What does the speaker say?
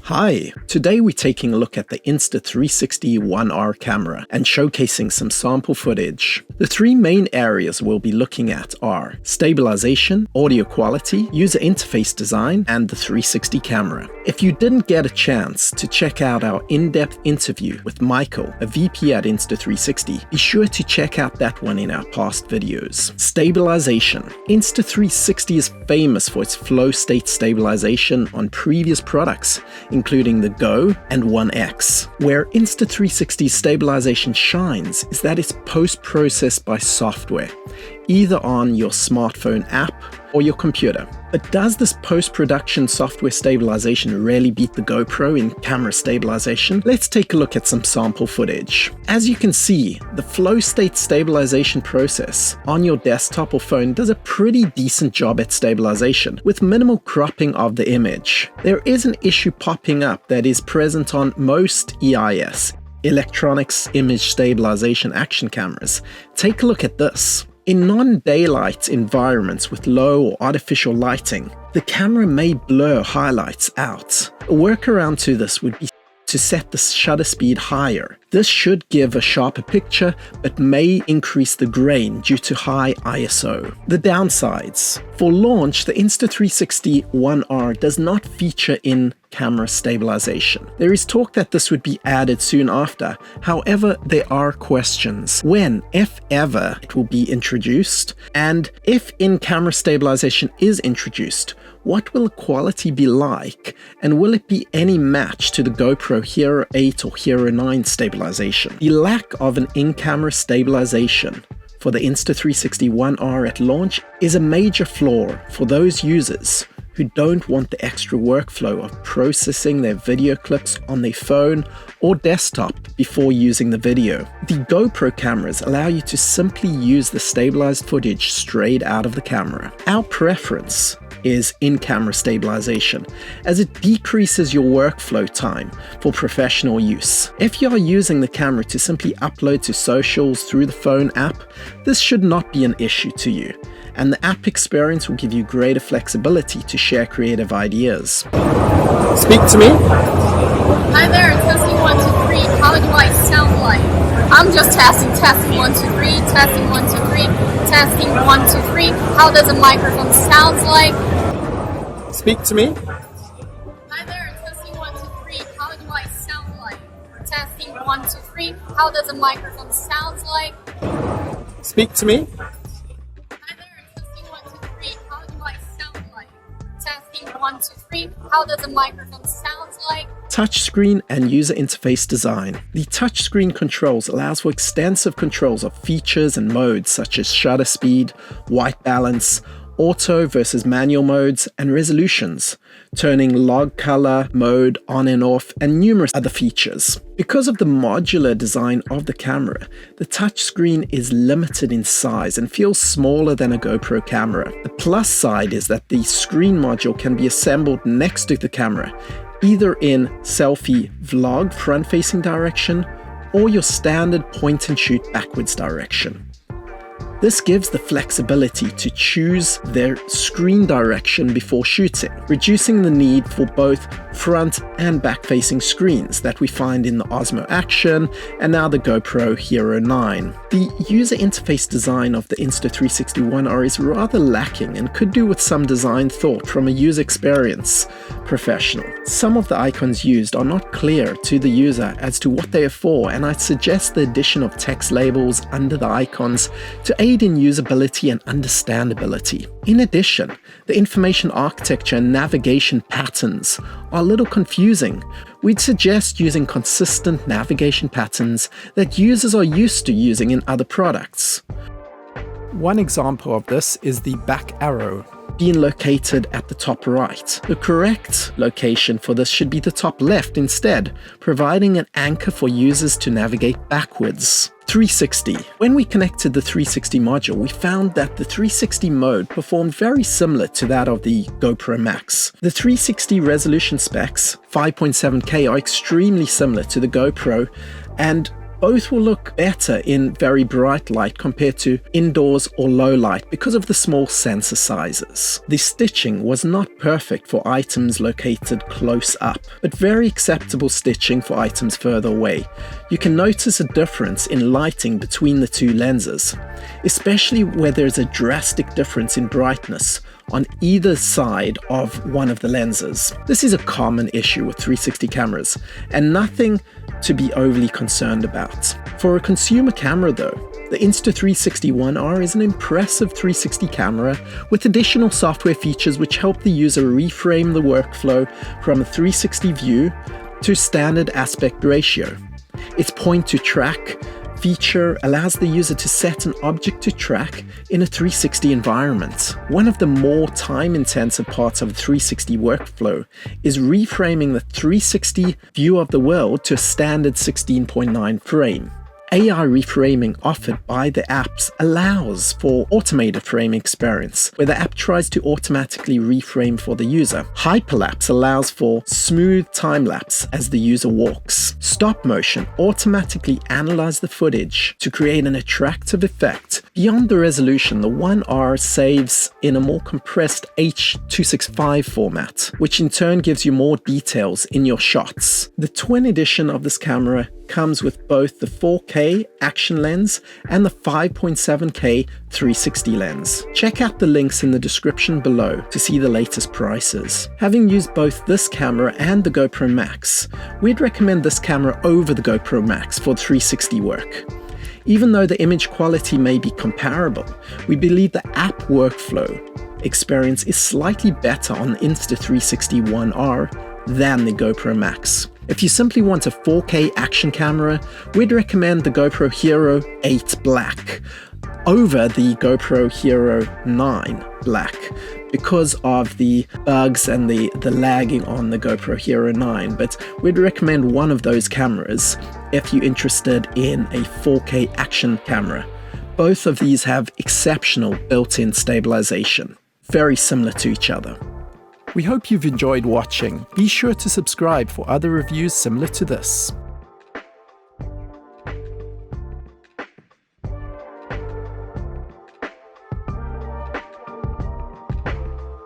Hi, today we're taking a look at the Insta360 1R camera and showcasing some sample footage. The three main areas we'll be looking at are stabilization, audio quality, user interface design, and the 360 camera. If you didn't get a chance to check out our in-depth interview with Michael, a VP at Insta360, be sure to check out that one in our past videos. Stabilization. Insta360 is famous for its flow state stabilization on previous products, including the Go and One X. Where Insta360's stabilization shines is that it's post-processed by software, either on your smartphone app or your computer. But does this post-production software stabilization really beat the GoPro in camera stabilization? Let's take a look at some sample footage. As you can see, the flow state stabilization process on your desktop or phone does a pretty decent job at stabilization, with minimal cropping of the image. There is an issue popping up that is present on most EIS, electronics image stabilization action cameras. Take a look at this. In non-daylight environments with low or artificial lighting, the camera may blur highlights out. A workaround to this would be to set the shutter speed higher. This should give a sharper picture, but may increase the grain due to high ISO. The downsides. For launch, the Insta360 1R does not feature in-camera stabilization. There is talk that this would be added soon after. However, there are questions. When, if ever, it will be introduced? And if in-camera stabilization is introduced, what will the quality be like? And will it be any match to the GoPro Hero 8 or Hero 9 stabilization? The lack of an in-camera stabilization for the Insta360 1R at launch is a major flaw for those users who don't want the extra workflow of processing their video clips on their phone or desktop before using the video. The GoPro cameras allow you to simply use the stabilized footage straight out of the camera. Our preference is in-camera stabilization, as it decreases your workflow time for professional use. If you are using the camera to simply upload to socials through the phone app, this should not be an issue to you, and the app experience will give you greater flexibility to share creative ideas. Speak to me. Hi there, testing 1, 2, 3. How do I sound like? I'm just testing 1, 2, 3, testing 1, 2, 3, testing 1, 2, 3. How does a microphone sound like? Speak to me. Hi there, testing 1, 2, 3. How do I sound like? Testing 1, 2, 3. How does a microphone sound like? Speak to me. Hi there, testing 1, 2, 3. How do I sound like? Testing 1, 2, 3. How does a microphone sound like? Touchscreen and user interface design. The touchscreen controls allows for extensive controls of features and modes such as shutter speed, white balance, auto versus manual modes, and resolutions, turning log color mode on and off, and numerous other features. Because of the modular design of the camera, the touchscreen is limited in size and feels smaller than a GoPro camera. The plus side is that the screen module can be assembled next to the camera, either in selfie vlog front-facing direction or your standard point-and-shoot backwards direction. This gives the flexibility to choose their screen direction before shooting, reducing the need for both front and back-facing screens that we find in the Osmo Action and now the GoPro Hero 9. The user interface design of the Insta360 1R is rather lacking and could do with some design thought from a user experience professional. Some of the icons used are not clear to the user as to what they are for, and I'd suggest the addition of text labels under the icons to aid in usability and understandability. In addition, the information architecture and navigation patterns are a little confusing. We'd suggest using consistent navigation patterns that users are used to using in other products. One example of this is the back arrow being located at the top right. The correct location for this should be the top left instead, providing an anchor for users to navigate backwards. 360. When we connected the 360 module, we found that the 360 mode performed very similar to that of the GoPro Max. The 360 resolution specs, 5.7K, are extremely similar to the GoPro, and Both will look better in very bright light compared to indoors or low light because of the small sensor sizes. The stitching was not perfect for items located close up, but very acceptable stitching for items further away. You can notice a difference in lighting between the two lenses, especially where there's a drastic difference in brightness on either side of one of the lenses. This is a common issue with 360 cameras and nothing to be overly concerned about. For a consumer camera though, the Insta360 1R is an impressive 360 camera with additional software features which help the user reframe the workflow from a 360 view to standard aspect ratio. Its point to track feature allows the user to set an object to track in a 360 environment. One of the more time-intensive parts of a 360 workflow is reframing the 360 view of the world to a standard 16.9 frame. AI reframing offered by the apps allows for automated framing experience, where the app tries to automatically reframe for the user. Hyperlapse allows for smooth time-lapse as the user walks. Stop motion automatically analyzes the footage to create an attractive effect. Beyond the resolution, the 1R saves in a more compressed H.265 format, which in turn gives you more details in your shots. The twin edition of this camera comes with both the 4K action lens and the 5.7K 360 lens. Check out the links in the description below to see the latest prices. Having used both this camera and the GoPro Max, we'd recommend this camera over the GoPro Max for 360 work. Even though the image quality may be comparable, we believe the app workflow experience is slightly better on the Insta360 1R than the GoPro Max. If you simply want a 4K action camera, we'd recommend the GoPro Hero 8 Black over the GoPro Hero 9 Black because of the bugs and the lagging on the GoPro Hero 9, but we'd recommend one of those cameras if you're interested in a 4K action camera. Both of these have exceptional built-in stabilization, very similar to each other. We hope you've enjoyed watching. Be sure to subscribe for other reviews similar to this.